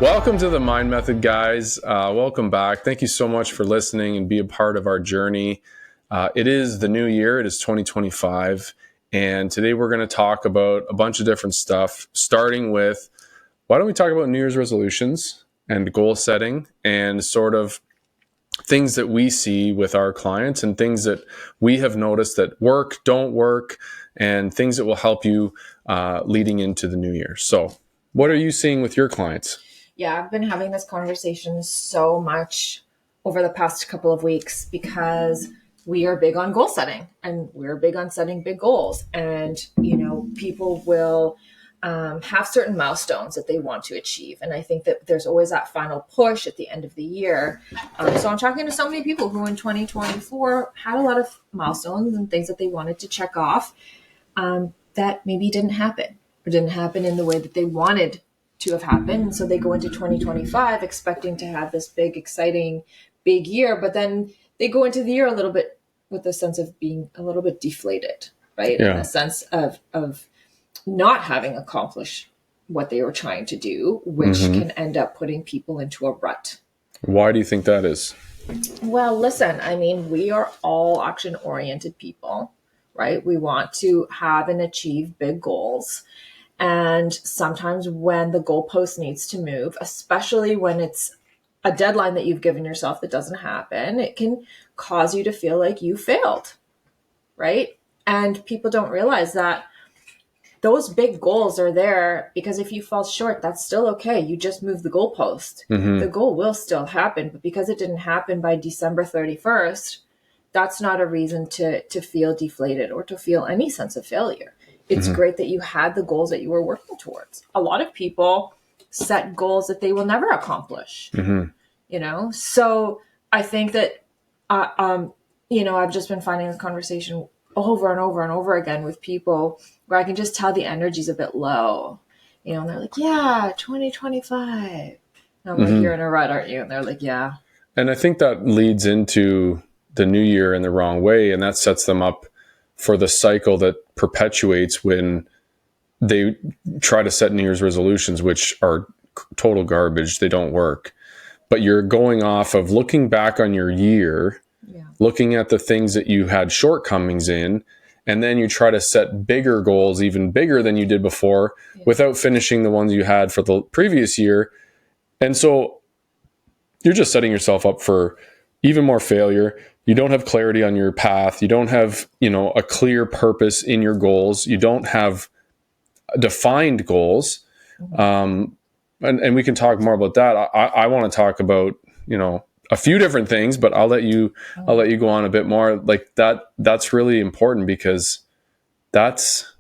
Welcome to the Mind Method, guys. Welcome back. Thank you so much for listening and be a part of our journey. It is the new year. It is 2025. And today we're going to talk about a bunch of different stuff, starting with, why don't we talk about New Year's resolutions and goal setting and sort of things that we see with our clients and things that we have noticed that work, don't work, and things that will help you leading into the new year. So what are you seeing with your clients? Yeah, I've been having this conversation so much over the past couple of weeks because we are big on goal setting and we're big on setting big goals. And, people will have certain milestones that they want to achieve. And I think that there's always that final push at the end of the year. So I'm talking to so many people who in 2024 had a lot of milestones and things that they wanted to check off that maybe didn't happen or didn't happen in the way that they wanted to have happened. And so they go into 2025 expecting to have this big, exciting, big year, but then they go into the year a little bit with a sense of being a little bit deflated, right? Yeah. In a sense of not having accomplished what they were trying to do, which can end up putting people into a rut. Why do you think that is? Well, listen, we are all action-oriented people, right? We want to have and achieve big goals. And sometimes when the goalpost needs to move, especially when it's a deadline that you've given yourself that doesn't happen, it can cause you to feel like you failed, right? And people don't realize that those big goals are there because if you fall short, that's still okay. You just move the goalpost. The goal will still happen, but because it didn't happen by December 31st, that's not a reason to feel deflated or to feel any sense of failure. It's great that you had the goals that you were working towards. A lot of people set goals that they will never accomplish, So I think that, I've just been finding this conversation over and over and over again with people where I can just tell the energy's a bit low, and they're like, yeah, 2025. And I'm like, you're in a rut, aren't you? And they're like, yeah. And I think that leads into the new year in the wrong way. And that sets them up for the cycle that perpetuates when they try to set New Year's resolutions, which are total garbage. They don't work. But you're going off of looking back on your year, looking at the things that you had shortcomings in, and then you try to set bigger goals, even bigger than you did before, without finishing the ones you had for the previous year. And so you're just setting yourself up for even more failure. You don't have clarity on your path. You don't have, a clear purpose in your goals. You don't have defined goals. And we can talk more about that. I want to talk about, a few different things, but I'll let you go on a bit more. Like that's really important because that's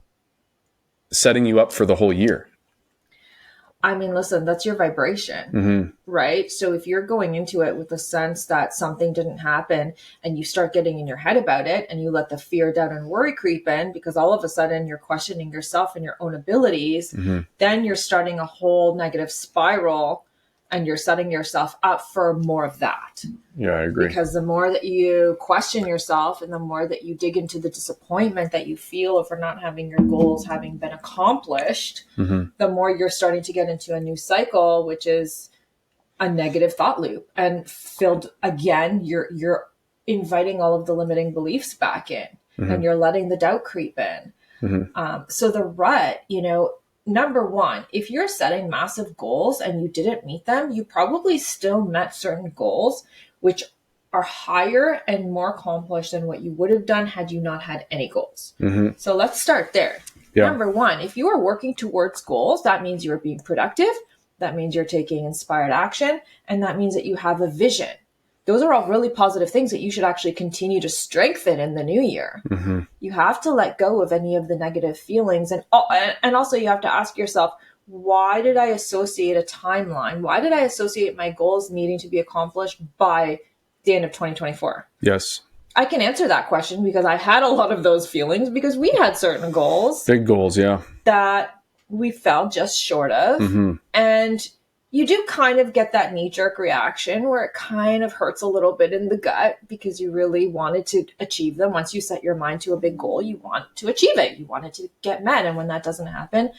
setting you up for the whole year. Listen, that's your vibration, right? So if you're going into it with the sense that something didn't happen and you start getting in your head about it and you let the fear, doubt, and worry creep in because all of a sudden you're questioning yourself and your own abilities, then you're starting a whole negative spiral and you're setting yourself up for more of that. Yeah, I agree. Because the more that you question yourself and the more that you dig into the disappointment that you feel over not having your goals having been accomplished, the more you're starting to get into a new cycle, which is a negative thought loop. And filled again, you're inviting all of the limiting beliefs back in and you're letting the doubt creep in. So the rut, number one, if you're setting massive goals and you didn't meet them, you probably still met certain goals, which are higher and more accomplished than what you would have done had you not had any goals. So let's start there. Yeah. Number one, if you are working towards goals, that means you're being productive. That means you're taking inspired action. And that means that you have a vision. Those are all really positive things that you should actually continue to strengthen in the new year. You have to let go of any of the negative feelings. And also you have to ask yourself, why did I associate a timeline? Why did I associate my goals needing to be accomplished by the end of 2024? Yes. I can answer that question because I had a lot of those feelings because we had certain goals. Big goals, yeah. That we fell just short of. And you do kind of get that knee-jerk reaction where it kind of hurts a little bit in the gut because you really wanted to achieve them. Once you set your mind to a big goal, you want to achieve it. You want it to get met. And when that doesn't happen,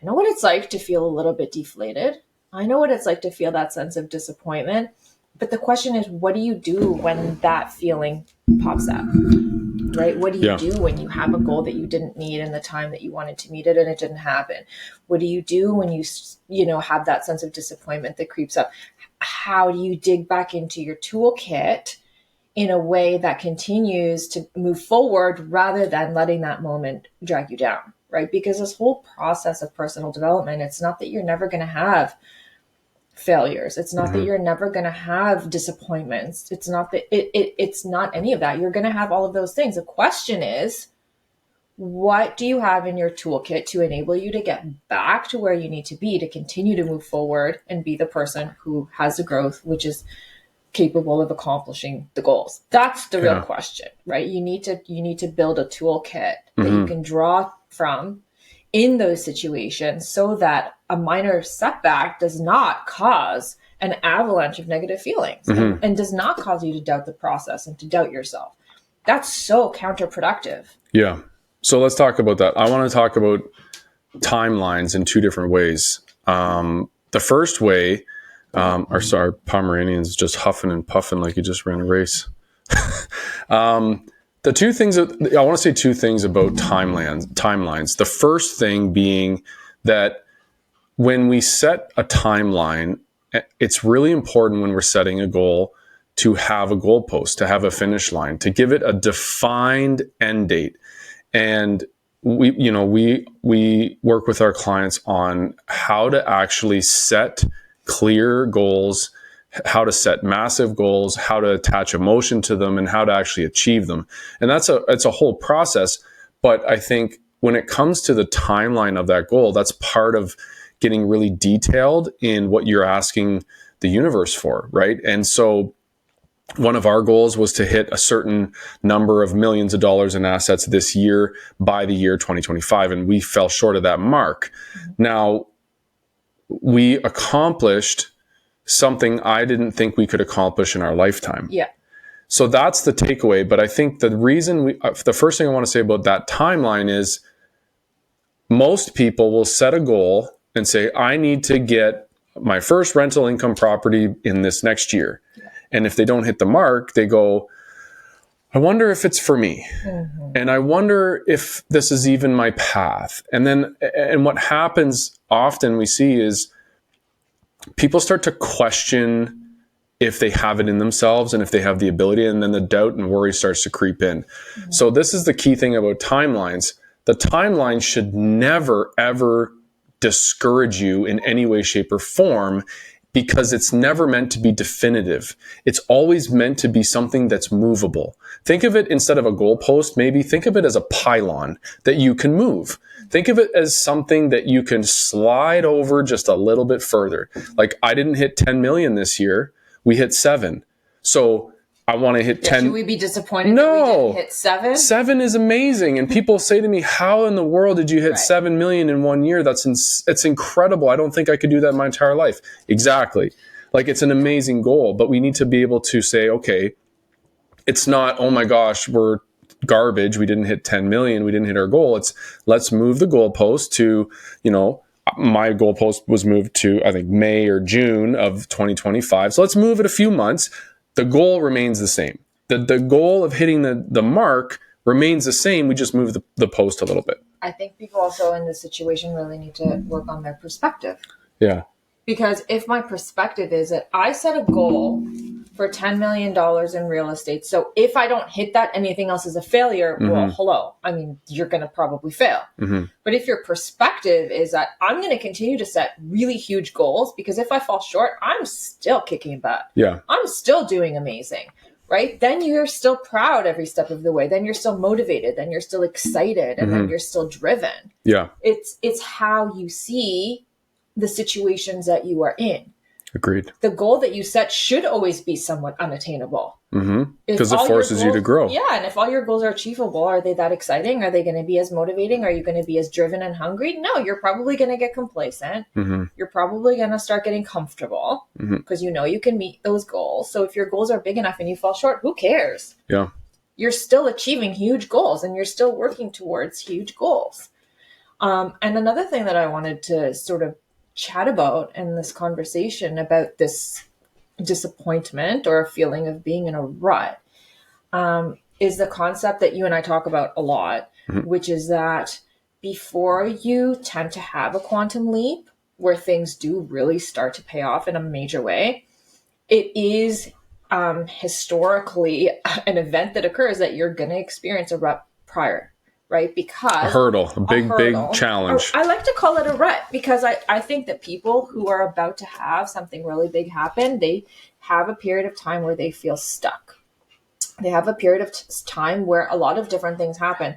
I know what it's like to feel a little bit deflated. I know what it's like to feel that sense of disappointment. But the question is, what do you do when that feeling pops up? Right? What do you do when you have a goal that you didn't meet in the time that you wanted to meet it and it didn't happen? What do you do when you have that sense of disappointment that creeps up? How do you dig back into your toolkit in a way that continues to move forward rather than letting that moment drag you down, right? Because this whole process of personal development, it's not that you're never going to have failures. It's not that you're never going to have disappointments. It's not that it's not any of that. You're going to have all of those things. The question is, what do you have in your toolkit to enable you to get back to where you need to be to continue to move forward and be the person who has the growth, which is capable of accomplishing the goals? That's the real question, right? You need to build a toolkit that you can draw from in those situations so that a minor setback does not cause an avalanche of negative feelings and does not cause you to doubt the process and to doubt yourself. That's so counterproductive. Yeah. So let's talk about that. I want to talk about timelines in two different ways. The first way, our Pomeranian's just huffing and puffing like he just ran a race. The two things I want to say two things about timelines. The first thing being that when we set a timeline, it's really important when we're setting a goal to have a goalpost, to have a finish line, to give it a defined end date. And we work with our clients on how to actually set clear goals, how to set massive goals, how to attach emotion to them, and how to actually achieve them. And it's a whole process. But I think when it comes to the timeline of that goal, that's part of getting really detailed in what you're asking the universe for, right? And so one of our goals was to hit a certain number of millions of dollars in assets this year by the year 2025, and we fell short of that mark. Now, we accomplished something I didn't think we could accomplish in our lifetime. Yeah. So that's the takeaway. But I think the reason the first thing I want to say about that timeline is most people will set a goal and say, I need to get my first rental income property in this next year. Yeah. And if they don't hit the mark, they go, I wonder if it's for me. And I wonder if this is even my path. And what happens often we see is people start to question if they have it in themselves and if they have the ability, and then the doubt and worry starts to creep in. So this is the key thing about timelines. The timeline should never, ever discourage you in any way, shape, or form, because it's never meant to be definitive. It's always meant to be something that's movable. Think of it, instead of a goalpost, maybe think of it as a pylon that you can move. Think of it as something that you can slide over just a little bit further. Like, I didn't hit 10 million this year. We hit 7. So I want to hit 10. Should we be disappointed that we didn't hit 7? 7 is amazing. And people say to me, how in the world did you hit 7 million in 1 year? It's incredible. I don't think I could do that in my entire life. Exactly. Like, it's an amazing goal, but we need to be able to say, okay, it's not, oh my gosh, we're garbage. We didn't hit 10 million. We didn't hit our goal. It's, let's move the goalpost to, my goalpost was moved to, I think, May or June of 2025. So let's move it a few months. The goal remains the same. The goal of hitting the mark remains the same. We just move the post a little bit. I think people also in this situation really need to work on their perspective. Yeah. Because if my perspective is that I set a goal for $10 million in real estate, so if I don't hit that, anything else is a failure, well, hello. I mean, you're going to probably fail. But if your perspective is that I'm going to continue to set really huge goals, because if I fall short, I'm still kicking butt. Yeah. I'm still doing amazing, right? Then you're still proud every step of the way. Then you're still motivated. Then you're still excited. And then you're still driven. Yeah. It's how you see the situations that you are in. Agreed. The goal that you set should always be somewhat unattainable. Because it forces you to grow. Yeah. And if all your goals are achievable, are they that exciting? Are they going to be as motivating? Are you going to be as driven and hungry? No, you're probably going to get complacent. You're probably going to start getting comfortable because you can meet those goals. So if your goals are big enough and you fall short, who cares? Yeah. You're still achieving huge goals and you're still working towards huge goals. And another thing that I wanted to sort of chat about in this conversation about this disappointment or a feeling of being in a rut is the concept that you and I talk about a lot, which is that before you tend to have a quantum leap where things do really start to pay off in a major way, it is historically an event that occurs that you're going to experience a rut prior, right? Because a hurdle, a big challenge. I like to call it a rut because I think that people who are about to have something really big happen, they have a period of time where they feel stuck. They have a period of time where a lot of different things happen.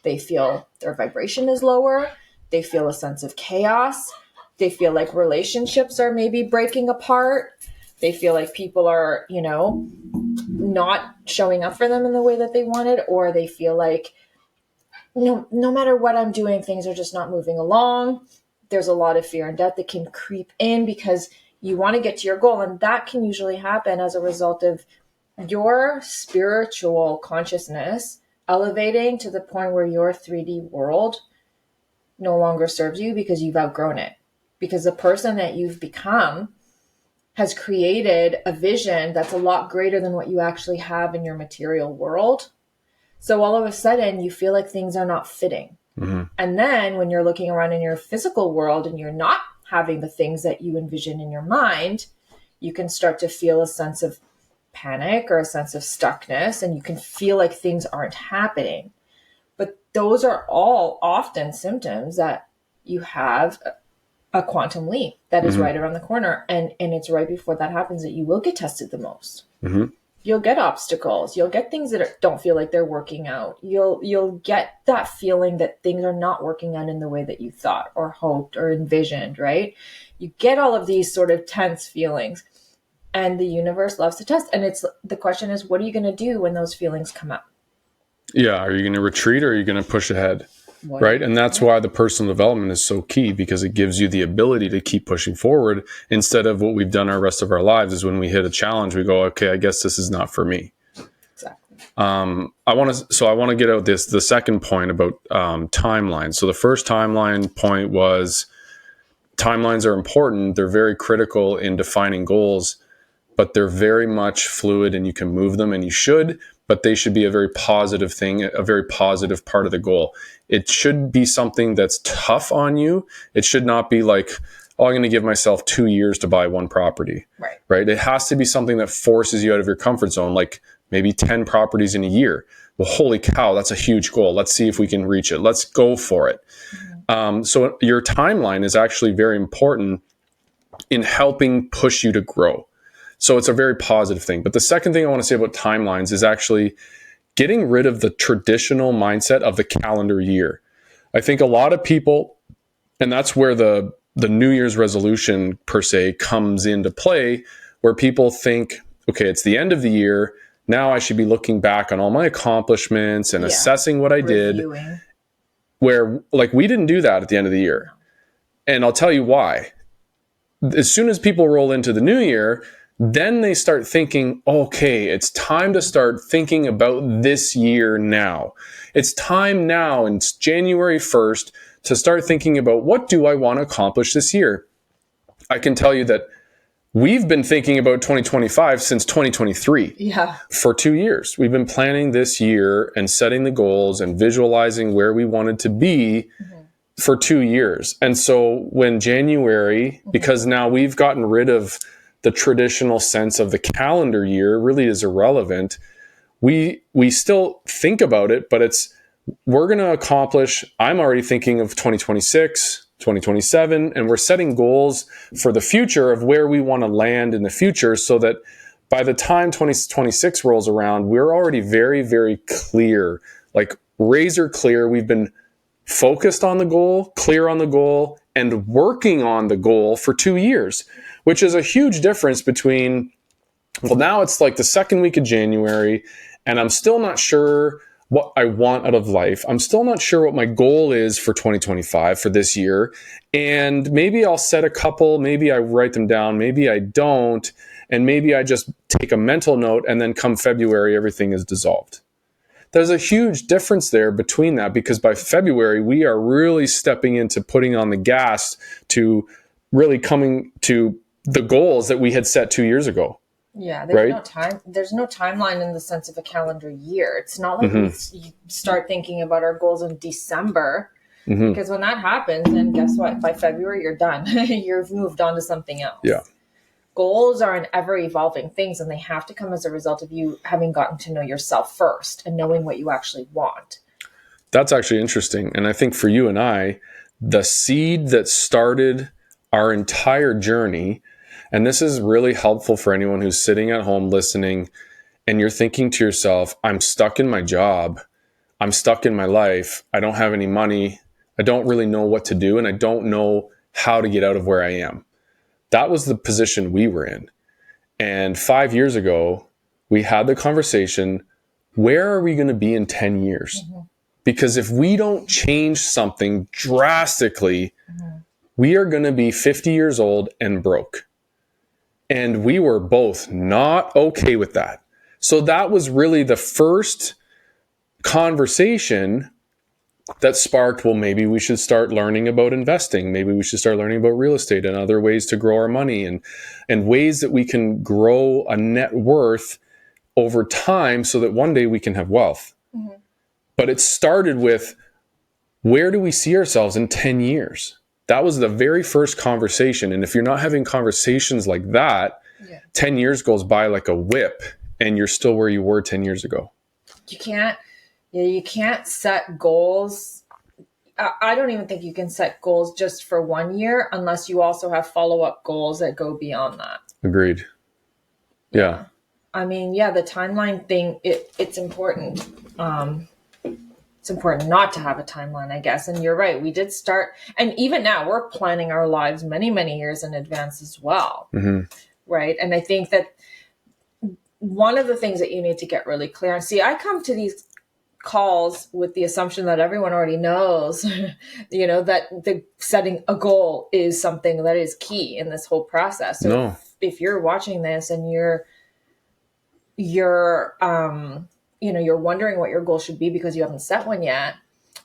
They feel their vibration is lower. They feel a sense of chaos. They feel like relationships are maybe breaking apart. They feel like people are, not showing up for them in the way that they wanted, or they feel like no matter what I'm doing, things are just not moving along. There's a lot of fear and doubt that can creep in because you want to get to your goal. And that can usually happen as a result of your spiritual consciousness elevating to the point where your 3D world no longer serves you because you've outgrown it. Because the person that you've become has created a vision that's a lot greater than what you actually have in your material world. So all of a sudden you feel like things are not fitting. Mm-hmm. And then when you're looking around in your physical world and you're not having the things that you envision in your mind, you can start to feel a sense of panic or a sense of stuckness, and you can feel like things aren't happening. But those are all often symptoms that you have a quantum leap that is right around the corner. And it's right before that happens that you will get tested the most. Mm-hmm. You'll get obstacles. You'll get things that don't feel like they're working out. You'll get that feeling that things are not working out in the way that you thought or hoped or envisioned, right? You get all of these sort of tense feelings, and the universe loves to test. And the question is, what are you going to do when those feelings come up? Yeah. Are you going to retreat or are you going to push ahead? Right. And that's why the personal development is so key, because it gives you the ability to keep pushing forward instead of what we've done our rest of our lives is when we hit a challenge, we go, okay, I guess this is not for me. Exactly. I want to get out the second point about timelines. So the first timeline point was timelines are important. They're very critical in defining goals, but they're very much fluid and you can move them, and you should, but they should be a very positive thing, a very positive part of the goal. It should be something that's tough on you. It should not be like, oh, I'm going to give myself 2 years to buy one property. Right? It has to be something that forces you out of your comfort zone, like maybe 10 properties in a year. Well, holy cow, that's a huge goal. Let's see if we can reach it. Let's go for it. Mm-hmm. So your timeline is actually very important in helping push you to grow. So it's a very positive thing. But the second thing I want to say about timelines is actually getting rid of the traditional mindset of the calendar year. I think a lot of people, and that's where the New Year's resolution per se comes into play, where people think, okay, it's the end of the year. Now I should be looking back on all my accomplishments and assessing what I did. Where like we didn't do that at the end of the year. And I'll tell you why. As soon as people roll into the new year, then they start thinking, okay, it's time to start thinking about this year now. It's time now, and it's January 1st, to start thinking about what do I want to accomplish this year. I can tell you that we've been thinking about 2025 since 2023. Yeah. For 2 years. We've been planning this year and setting the goals and visualizing where we wanted to be for 2 years. And so when January, because now we've gotten rid of the traditional sense of the calendar year really is irrelevant. We still think about it, but we're going to accomplish, I'm already thinking of 2026, 2027, and we're setting goals for the future of where we want to land in the future so that by the time 2026 rolls around, we're already very, very clear, like razor clear. We've been focused on the goal, clear on the goal, and working on the goal for 2 years, which is a huge difference between, well, now it's like the second week of January, and I'm still not sure what I want out of life. I'm still not sure what my goal is for 2025 for this year. And maybe I'll set a couple, maybe I write them down, maybe I don't, and maybe I just take a mental note, and then come February, everything is dissolved. There's a huge difference there between that, because by February, we are really stepping into putting on the gas to really coming to the goals that we had set 2 years ago. Yeah, there's no time. There's no timeline in the sense of a calendar year. It's not like we start thinking about our goals in December, because when that happens, then guess what? By February, you're done. You've moved on to something else. Yeah. Goals are an ever-evolving things, and they have to come as a result of you having gotten to know yourself first and knowing what you actually want. That's actually interesting. And I think for you and I, the seed that started our entire journey, and this is really helpful for anyone who's sitting at home listening and you're thinking to yourself, I'm stuck in my job. I'm stuck in my life. I don't have any money. I don't really know what to do. And I don't know how to get out of where I am. That was the position we were in. And 5 years ago, we had the conversation, where are we going to be in 10 years? Because if we don't change something drastically, we are going to be 50 years old and broke. And we were both not okay with that. So that was really the first conversation that sparked, well, maybe we should start learning about investing. Maybe we should start learning about real estate and other ways to grow our money and ways that we can grow a net worth over time so that one day we can have wealth. But it started with, where do we see ourselves in 10 years? That was the very first conversation. And if you're not having conversations like that, 10 years goes by like a whip and you're still where you were 10 years ago. You can't set goals. I don't even think you can set goals just for 1 year unless you also have follow-up goals that go beyond that. Agreed. Yeah. I mean, the timeline thing, it's important. It's important not to have a timeline, I guess. And you're right. We did start, and even now we're planning our lives many, many years in advance as well. Right. And I think that one of the things that you need to get really clear on, see, I come to these calls with the assumption that everyone already knows, that the setting a goal is something that is key in this whole process. So if you're watching this and you're wondering what your goal should be because you haven't set one yet,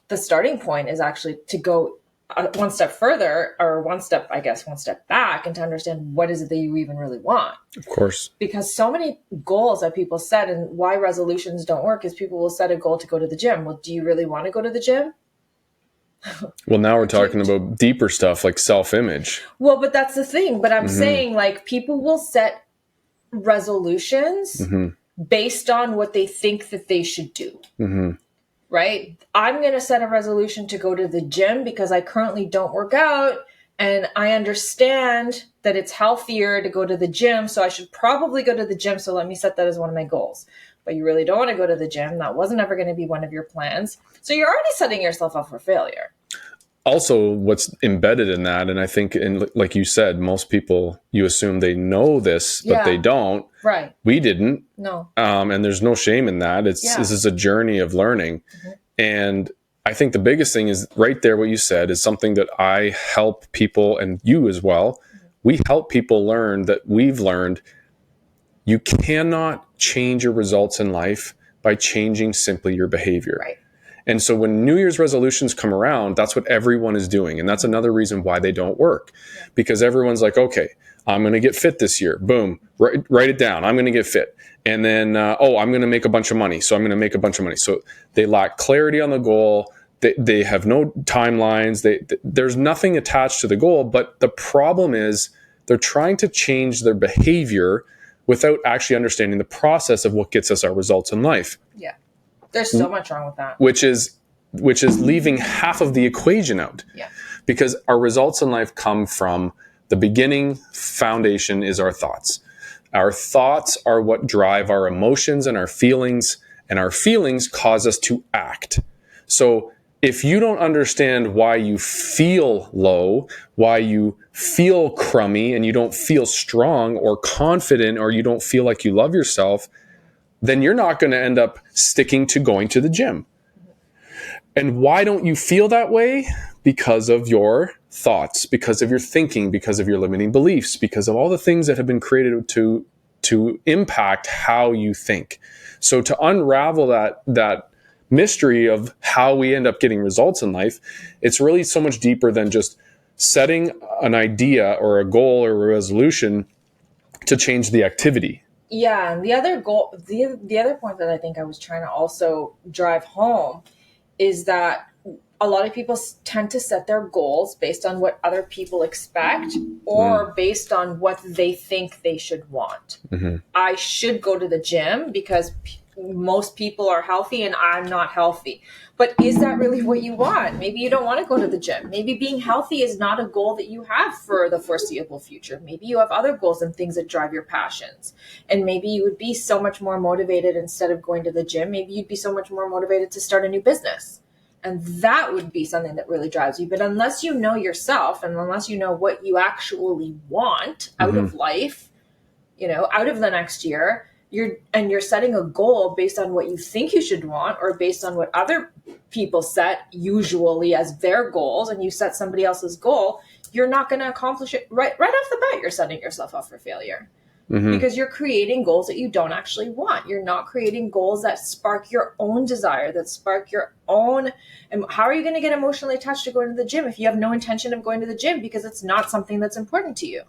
the starting point is actually to go one step further, or one step back, and to understand what is it that you even really want. Of course. Because so many goals that people set, and why resolutions don't work is people will set a goal to go to the gym. Well, do you really want to go to the gym? Well, now we're talking about deeper stuff like self-image. Well, but that's the thing. But I'm saying, like, people will set resolutions based on what they think that they should do. Right? I'm going to set a resolution to go to the gym because I currently don't work out, and I understand that it's healthier to go to the gym, so I should probably go to the gym. So let me set that as one of my goals. But you really don't want to go to the gym. That wasn't ever going to be one of your plans. So you're already setting yourself up for failure. Also, what's embedded in that, and I think, like you said, most people, you assume they know this, but they don't. Right. We didn't. No. And there's no shame in that. This is a journey of learning. And I think the biggest thing is right there, what you said is something that I help people, and you as well. We help people learn that we've learned. You cannot change your results in life by changing simply your behavior. Right. And so when New Year's resolutions come around, that's what everyone is doing. And that's another reason why they don't work. Because everyone's like, okay, I'm going to get fit this year. Boom. Write it down. I'm going to get fit. And then, I'm going to make a bunch of money. So I'm going to make a bunch of money. So they lack clarity on the goal. They have no timelines. There's nothing attached to the goal. But the problem is they're trying to change their behavior without actually understanding the process of what gets us our results in life. Yeah. There's so much wrong with that. Which is leaving half of the equation out. Yeah. Because our results in life come from the beginning foundation is our thoughts. Our thoughts are what drive our emotions and our feelings cause us to act. So if you don't understand why you feel low, why you feel crummy, and you don't feel strong or confident, or you don't feel like you love yourself, then you're not going to end up sticking to going to the gym. And why don't you feel that way? Because of your thoughts, because of your thinking, because of your limiting beliefs, because of all the things that have been created to impact how you think. So to unravel that mystery of how we end up getting results in life, it's really so much deeper than just setting an idea or a goal or a resolution to change the activity. Yeah, and the other point that I think I was trying to also drive home is that a lot of people tend to set their goals based on what other people expect or based on what they think they should want. I should go to the gym because most people are healthy and I'm not healthy. But is that really what you want? Maybe you don't want to go to the gym. Maybe being healthy is not a goal that you have for the foreseeable future. Maybe you have other goals and things that drive your passions. And maybe you would be so much more motivated instead of going to the gym. Maybe you'd be so much more motivated to start a new business. And that would be something that really drives you. But unless you know yourself and unless you know what you actually want out of life, out of the next year, you're setting a goal based on what you think you should want or based on what other people set usually as their goals, and you set somebody else's goal, you're not going to accomplish it right off the bat. You're setting yourself up for failure. Because you're creating goals that you don't actually want. You're not creating goals that spark your own desire, that spark your own. And how are you going to get emotionally attached to going to the gym if you have no intention of going to the gym because it's not something that's important to you?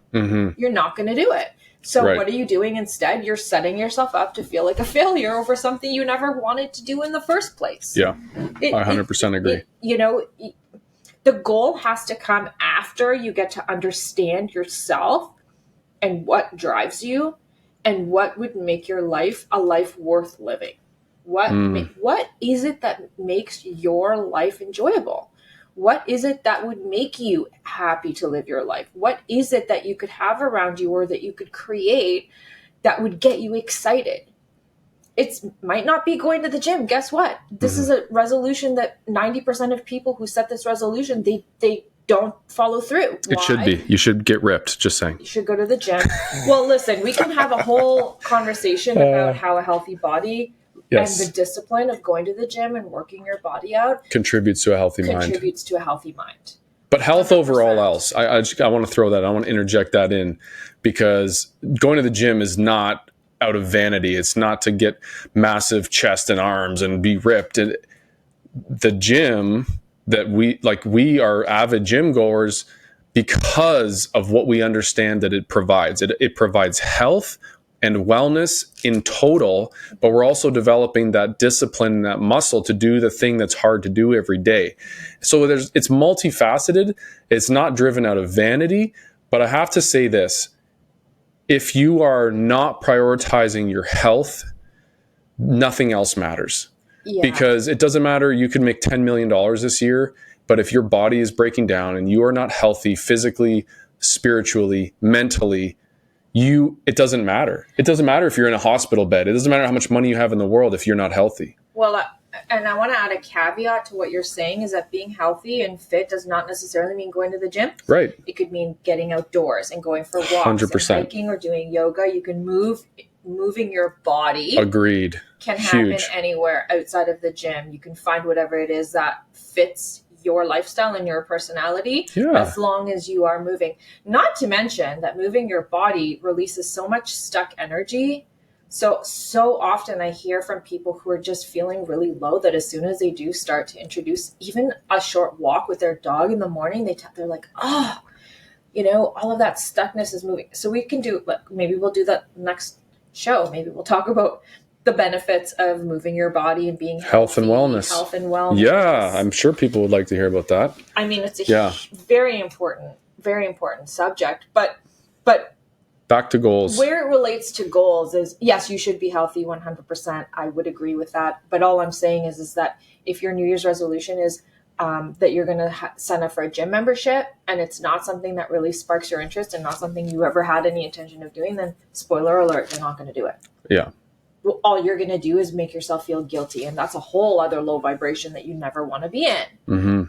You're not going to do it. So what are you doing instead? You're setting yourself up to feel like a failure over something you never wanted to do in the first place. Yeah, I 100% agree. The goal has to come after you get to understand yourself and what drives you and what would make your life a life worth living. What is it that makes your life enjoyable? What is it that would make you happy to live your life? What is it that you could have around you or that you could create that would get you excited? It might not be going to the gym. Guess what? This is a resolution that 90% of people who set this resolution, they don't follow through. It should be. You should get ripped, just saying. You should go to the gym. Well, listen, we can have a whole conversation about how a healthy body and the discipline of going to the gym and working your body out contributes to a healthy mind. But health 100%. Overall else, I want to throw that. I want to interject that in because going to the gym is not out of vanity. It's not to get massive chest and arms and be ripped. And the gym that we are avid gym goers because of what we understand that it provides. It provides health and wellness in total, but we're also developing that discipline and that muscle to do the thing that's hard to do every day. So it's multifaceted. It's not driven out of vanity, but I have to say this. If you are not prioritizing your health, nothing else matters. Yeah. Because it doesn't matter. You could make $10 million this year, but if your body is breaking down and you are not healthy physically, spiritually, mentally, it doesn't matter. It doesn't matter if you're in a hospital bed. It doesn't matter how much money you have in the world if you're not healthy. Well, and I want to add a caveat to what you're saying is that being healthy and fit does not necessarily mean going to the gym. Right. It could mean getting outdoors and going for walks 100%. and hiking or doing yoga. You can moving your body. Agreed. Can happen anywhere outside of the gym. You can find whatever it is that fits your lifestyle and your personality as long as you are moving. Not to mention that moving your body releases so much stuck energy. So often I hear from people who are just feeling really low that as soon as they do start to introduce even a short walk with their dog in the morning, they're like, all of that stuckness is moving. So we can do, maybe we'll do that next show. Maybe we'll talk about the benefits of moving your body and being healthy, health and wellness. Yeah, I'm sure people would like to hear about that. I mean, it's a very important subject, but back to goals. Where it relates to goals is, yes, you should be healthy 100%. I would agree with that. But all I'm saying is that if your New Year's resolution is that you're going to sign up for a gym membership and it's not something that really sparks your interest and not something you ever had any intention of doing, then spoiler alert, you're not going to do it. Yeah. All you're going to do is make yourself feel guilty. And that's a whole other low vibration that you never want to be in. Mm-hmm.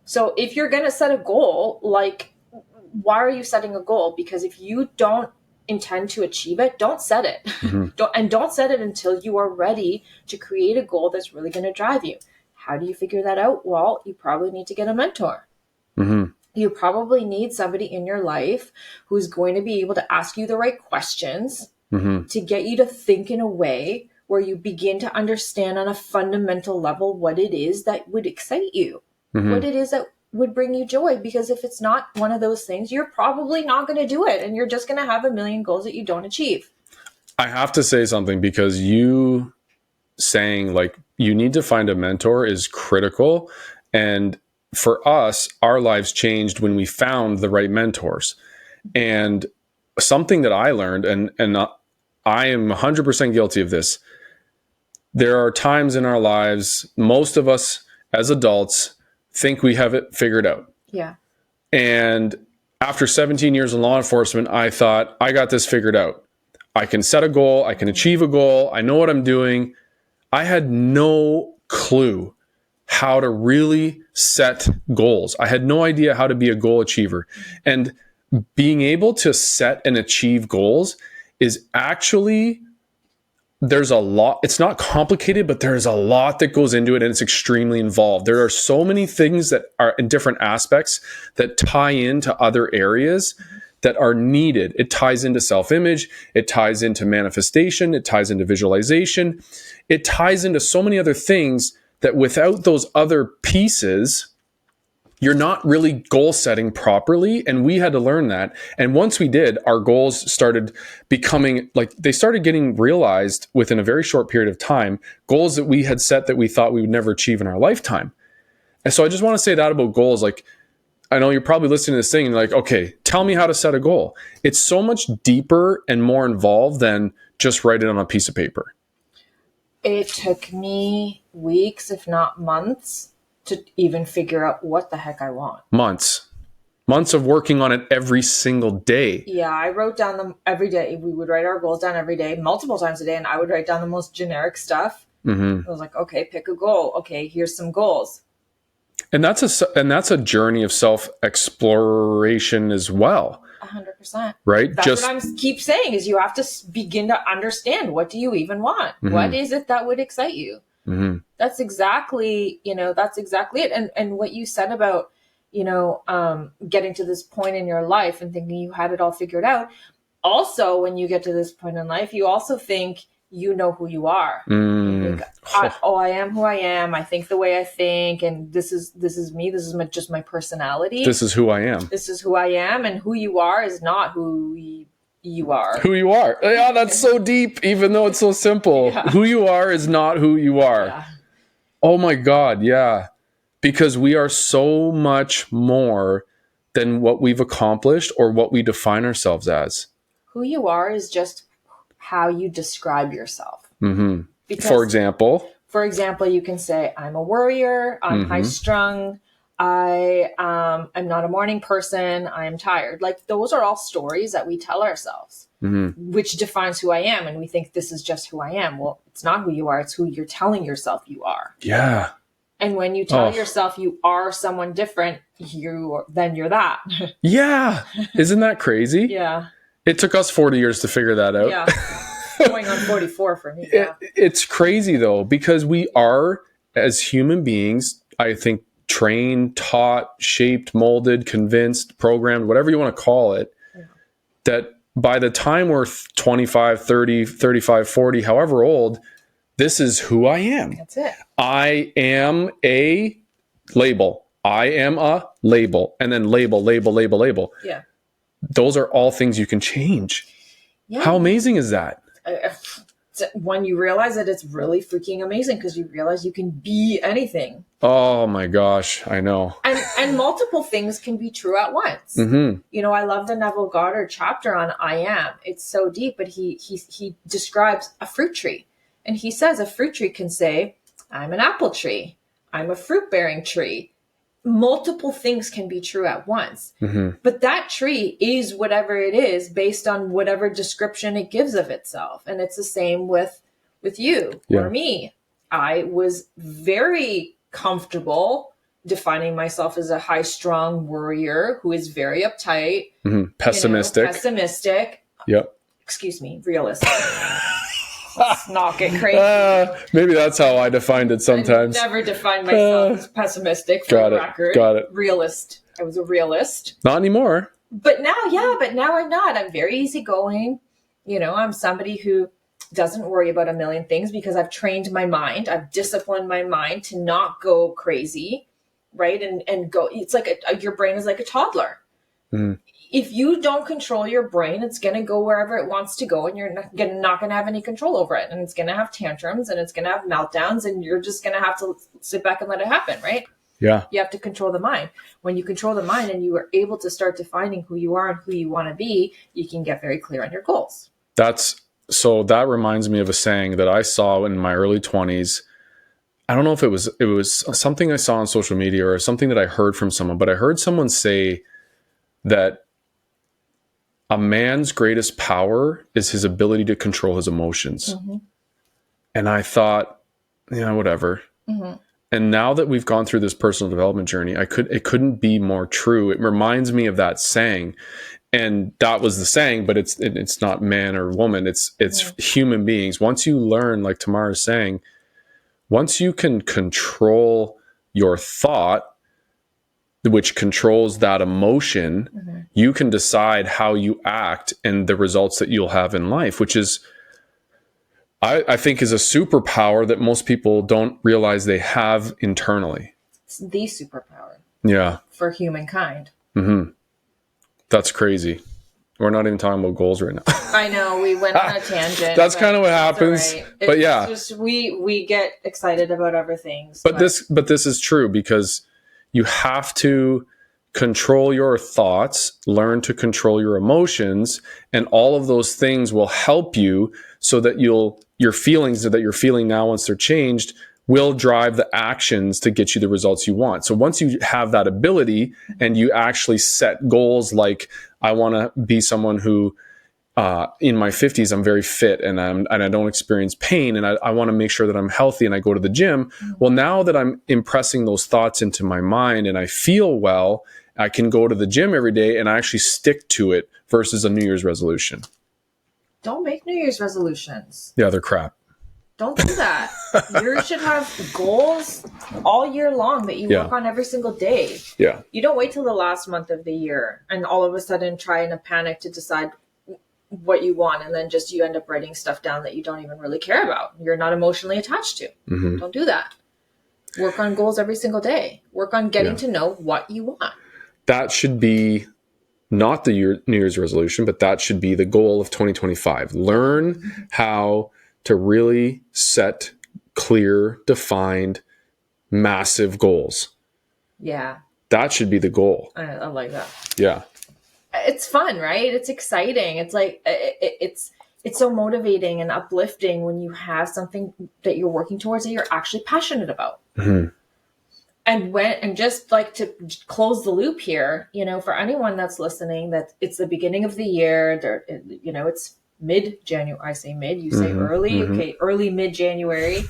So if you're going to set a goal, why are you setting a goal? Because if you don't intend to achieve it, don't set it. Mm-hmm. Don't set it until you are ready to create a goal that's really going to drive you. How do you figure that out? Well, you probably need to get a mentor. Mm-hmm. You probably need somebody in your life who's going to be able to ask you the right questions to get you to think in a way where you begin to understand on a fundamental level what it is that would excite you, what it is that would bring you joy, because if it's not one of those things, you're probably not going to do it, and you're just going to have a million goals that you don't achieve. I have to say something, because you saying like you need to find a mentor is critical. And for us, our lives changed when we found the right mentors. And something that I learned, and I am 100% guilty of this. There are times in our lives, most of us as adults think we have it figured out. Yeah. And after 17 years in law enforcement, I thought, I got this figured out. I can set a goal. I can achieve a goal. I know what I'm doing. I had no clue how to really set goals. I had no idea how to be a goal achiever. And being able to set and achieve goals is actually, there's a lot. It's not complicated, but there's a lot that goes into it, and it's extremely involved. There are so many things that are in different aspects that tie into other areas that are needed. It ties into self-image. It ties into manifestation. It ties into visualization. It ties into so many other things that without those other pieces, you're not really goal setting properly. And we had to learn that. And once we did, our goals started becoming like, they started getting realized within a very short period of time, goals that we had set that we thought we would never achieve in our lifetime. And so I just want to say that about goals. Like, I know you're probably listening to this thing and like, okay, tell me how to set a goal. It's so much deeper and more involved than just write it on a piece of paper. It took me weeks, if not months, to even figure out what the heck I want. Months of working on it every single day. Yeah, I wrote down them every day. We would write our goals down every day, multiple times a day, and I would write down the most generic stuff. I was like, okay, pick a goal. Okay, here's some goals. And that's a journey of self-exploration as well. 100%. Right? That's what I keep saying, is you have to begin to understand, what do you even want? What is it that would excite you? That's exactly it. And what you said about, getting to this point in your life and thinking you had it all figured out. Also, when you get to this point in life, you also think you know who you are. You think, I am who I am. I think the way I think, and this is me. This is just my personality. This is who I am. This is who I am, and who you are is not who you are. Who you are. Yeah, that's so deep, even though it's so simple. Yeah. Who you are is not who you are. Yeah. Oh my God, yeah. Because we are so much more than what we've accomplished or what we define ourselves as. Who you are is just how you describe yourself. Because, for example, you can say, I'm a worrier, I'm high strung, I'm not a morning person, I'm tired. Like, those are all stories that we tell ourselves, which defines who I am. And we think this is just who I am. Well, it's not who you are. It's who you're telling yourself you are. Yeah. And when you tell yourself you are someone different, then you're that. Yeah. Isn't that crazy? Yeah. It took us 40 years to figure that out. Yeah. Going on 44 for me. Yeah. It's crazy though, because we are, as human beings, I think, trained, taught, shaped, molded, convinced, programmed, whatever you want to call it, that by the time we're 25, 30, 35, 40, however old, this is who I am. That's it. I am a label. I am a label. And then label. Yeah. Those are all things you can change. Yeah. How amazing is that? When you realize that, it's really freaking amazing, because you realize you can be anything. Oh my gosh, I know. And multiple things can be true at once. I love the Neville Goddard chapter on I am. It's so deep, but he describes a fruit tree. And he says a fruit tree can say, I'm an apple tree. I'm a fruit-bearing tree. Multiple things can be true at once. But that tree is whatever it is based on whatever description it gives of itself. And it's the same with you or me. I was very comfortable defining myself as a high-strung worrier who is very uptight. Pessimistic. Yep. Excuse me, realistic. Let's not get crazy. Maybe that's how I defined it sometimes. I never defined myself as pessimistic, for the record. Got it. Realist. I was a realist. Not anymore. But now I'm not. I'm very easygoing. I'm somebody who doesn't worry about a million things, because I've trained my mind. I've disciplined my mind to not go crazy. right? And go, it's like your brain is like a toddler. Mm. If you don't control your brain, it's going to go wherever it wants to go, and you're not going to have any control over it. And it's going to have tantrums, and it's going to have meltdowns, and you're just going to have to sit back and let it happen, right? Yeah. You have to control the mind. When you control the mind and you are able to start defining who you are and who you want to be, you can get very clear on your goals. So that reminds me of a saying that I saw in my early 20s. I don't know if it was something I saw on social media or something that I heard from someone, but I heard someone say that a man's greatest power is his ability to control his emotions. Mm-hmm. And I thought, yeah, whatever. Mm-hmm. And now that we've gone through this personal development journey, it couldn't be more true. It reminds me of that saying. And that was the saying, but it's not man or woman. It's human beings. Once you learn, like Tamar is saying, once you can control your thought, which controls that emotion, mm-hmm. you can decide how you act and the results that you'll have in life, which is, I think, is a superpower that most people don't realize they have internally. It's the superpower. Yeah. For humankind. Mm-hmm. That's crazy. We're not even talking about goals right now. I know, we went on a tangent. That's kind of what happens. Right. But yeah, just, we get excited about other things. But this is true, because you have to control your thoughts, learn to control your emotions, and all of those things will help you so that your feelings that you're feeling now, once they're changed, will drive the actions to get you the results you want. So once you have that ability and you actually set goals, like I want to be someone who in my 50s, I'm very fit and I don't experience pain, and I want to make sure that I'm healthy and I go to the gym. Mm-hmm. Well, now that I'm impressing those thoughts into my mind and I feel well, I can go to the gym every day and I actually stick to it versus a New Year's resolution. Don't make New Year's resolutions. Yeah, they're crap. Don't do that. You should have goals all year long that you work on every single day. Yeah. You don't wait till the last month of the year and all of a sudden try in a panic to decide what you want, and then just you end up writing stuff down that you don't even really care about. You're not emotionally attached to. Mm-hmm. Don't do that. Work on goals every single day. Work on getting to know what you want. That should be not the New Year's resolution, but that should be the goal of 2025. Learn how to really set clear, defined, massive goals. Yeah. That should be the goal. I like that. Yeah. It's fun, right? It's exciting. It's like, it's so motivating and uplifting when you have something that you're working towards that you're actually passionate about. Mm-hmm. And just like to close the loop here, for anyone that's listening, that it's the beginning of the year, it's mid-January. I say mid, you say early. Mm-hmm. Okay, early mid-January.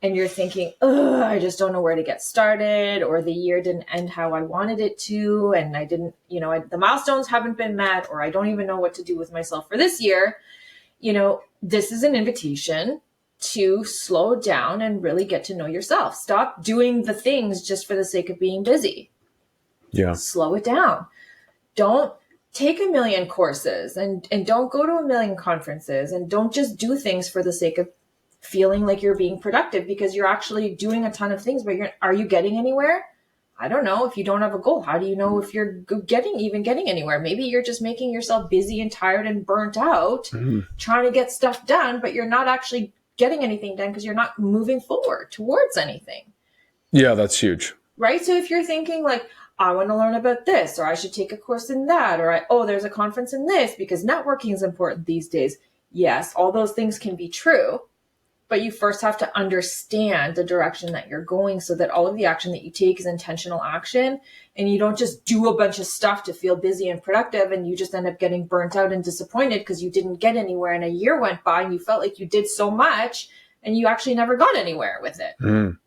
And you're thinking, I just don't know where to get started, or the year didn't end how I wanted it to, and I didn't, the milestones haven't been met, or I don't even know what to do with myself for this year. This is an invitation to slow down and really get to know yourself. Stop doing the things just for the sake of being busy. Yeah. Slow it down. Don't take a million courses and don't go to a million conferences, and don't just do things for the sake of feeling like you're being productive, because you're actually doing a ton of things, but are you getting anywhere? I don't know. If you don't have a goal, how do you know if you're getting anywhere? Maybe you're just making yourself busy and tired and burnt out, trying to get stuff done, but you're not actually getting anything done because you're not moving forward towards anything. Yeah, that's huge. Right? So if you're thinking like, I want to learn about this, or I should take a course in that, or there's a conference in this because networking is important these days. Yes, all those things can be true. But you first have to understand the direction that you're going, so that all of the action that you take is intentional action, and you don't just do a bunch of stuff to feel busy and productive, and you just end up getting burnt out and disappointed because you didn't get anywhere, and a year went by and you felt like you did so much and you actually never got anywhere with it. Mm.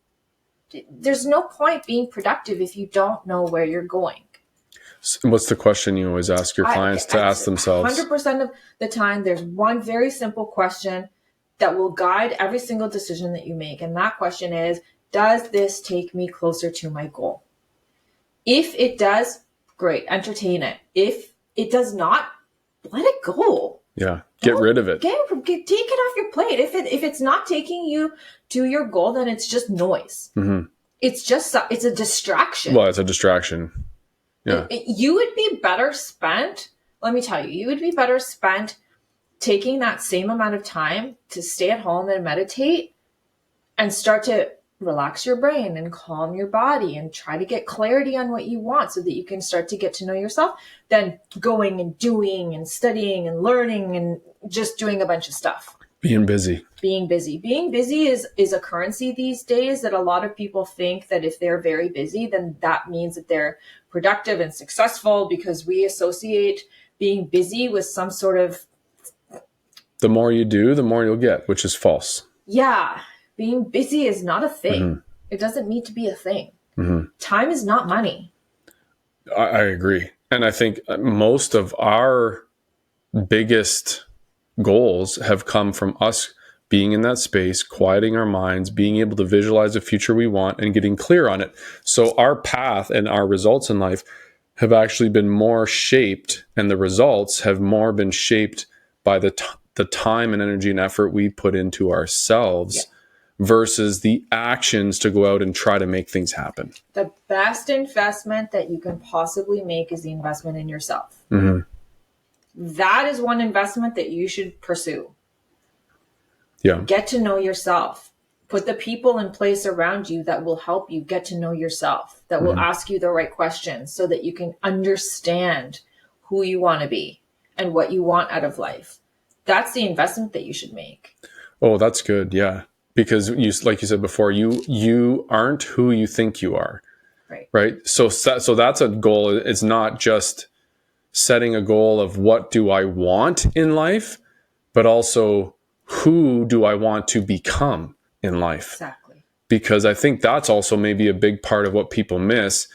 There's no point being productive if you don't know where you're going. What's the question you always ask your clients to ask themselves? 100% of the time, there's one very simple question that will guide every single decision that you make. And that question is, does this take me closer to my goal? If it does, great, entertain it. If it does not, let it go. Yeah, get rid of it. Take it off your plate. If it's not taking you to your goal, then it's just noise. Mm-hmm. it's a distraction. Well, it's a distraction. Yeah. You would be better spent, let me tell you, you would be better spent taking that same amount of time to stay at home and meditate and start to relax your brain and calm your body and try to get clarity on what you want so that you can start to get to know yourself than going and doing and studying and learning and just doing a bunch of stuff. Being busy is a currency these days that a lot of people think that if they're very busy, then that means that they're productive and successful, because we associate being busy with some sort of, the more you do, the more you'll get, which is false. Yeah. Being busy is not a thing. Mm-hmm. It doesn't need to be a thing. Mm-hmm. Time is not money. I agree. And I think most of our biggest goals have come from us being in that space, quieting our minds, being able to visualize the future we want and getting clear on it. So our path and our results in life have actually been more shaped, and the results have more been shaped by the time and energy and effort we put into ourselves versus the actions to go out and try to make things happen. The best investment that you can possibly make is the investment in yourself. Mm-hmm. That is one investment that you should pursue. Yeah. Get to know yourself. Put the people in place around you that will help you get to know yourself, that will ask you the right questions so that you can understand who you want to be and what you want out of life. That's the investment that you should make. Oh, that's good. Yeah. Because like you said before, you aren't who you think you are. Right. So that's a goal. It's not just setting a goal of what do I want in life, but also who do I want to become in life? Exactly. Because I think that's also maybe a big part of what people miss,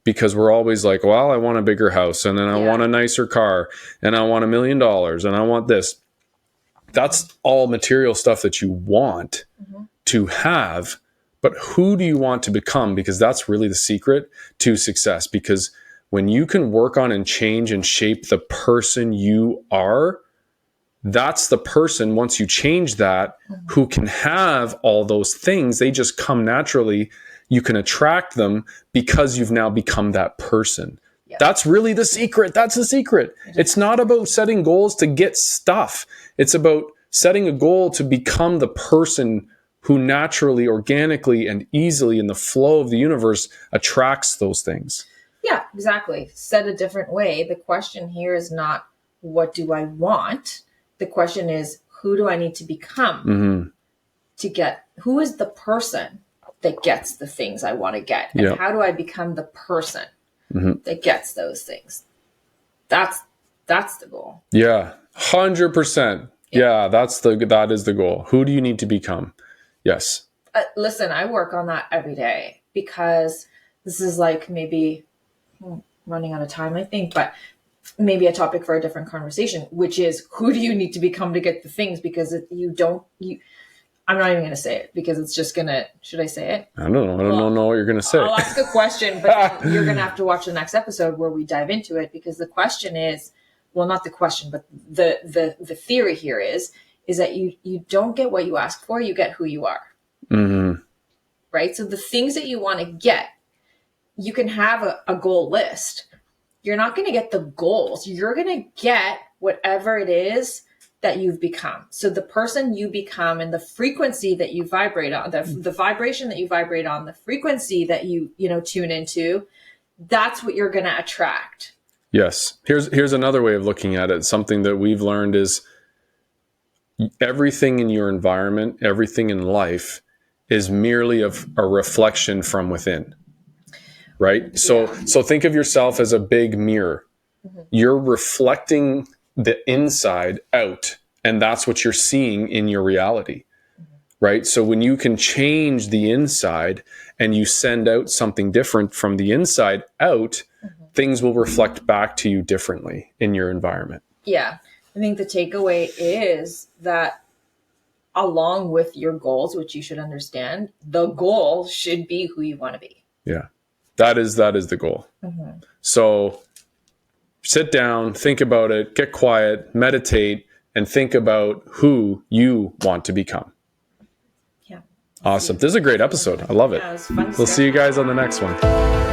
because we're always like, well, I want a bigger house, and then I want a nicer car, and I want $1 million, and I want this. That's all material stuff that you want to have, but who do you want to become? Because that's really the secret to success. Because when you can work on and change and shape the person you are, that's the person, once you change that, who can have all those things. They just come naturally. You can attract them because you've now become that person. Yes. That's really the secret. That's the secret. It's not about setting goals to get stuff. It's about setting a goal to become the person who naturally, organically, and easily in the flow of the universe attracts those things. Yeah, exactly. Said a different way, the question here is not, what do I want? The question is, who do I need to become to get, who is the person that gets the things I want to get? And how do I become the person that gets those things? That's the goal. Yeah, 100%. Yeah, that is the goal. Who do you need to become? Yes. Listen, I work on that every day, because this is like maybe running out of time, I think, but maybe a topic for a different conversation, which is, who do you need to become to get the things? Because I'm not even going to say it, because it's just going to, should I say it? I don't know. I don't know what you're going to say. I'll ask a question, but then you're going to have to watch the next episode where we dive into it, because the question is, well, not the question, but the theory here is that you don't get what you ask for, you get who you are. Mm-hmm. Right? So the things that you want to get, you can have a goal list. You're not going to get the goals. You're going to get whatever it is that you've become. So the person you become and the frequency that you vibrate on, the vibration that you vibrate on, the frequency that you tune into, that's what you're going to attract. Yes. Here's another way of looking at it. Something that we've learned is everything in your environment, everything in life is merely a reflection from within. Right? So think of yourself as a big mirror. Mm-hmm. You're reflecting the inside out, and that's what you're seeing in your reality. Mm-hmm. Right? So when you can change the inside and you send out something different from the inside out, things will reflect back to you differently in your environment. Yeah. I think the takeaway is that along with your goals, which you should understand, the goal should be who you want to be. Yeah. That is the goal. Mm-hmm. So sit down, think about it, get quiet, meditate, and think about who you want to become. Yeah, Awesome. This is a great episode. I love it. Yeah, it was fun We'll see you guys on the next one.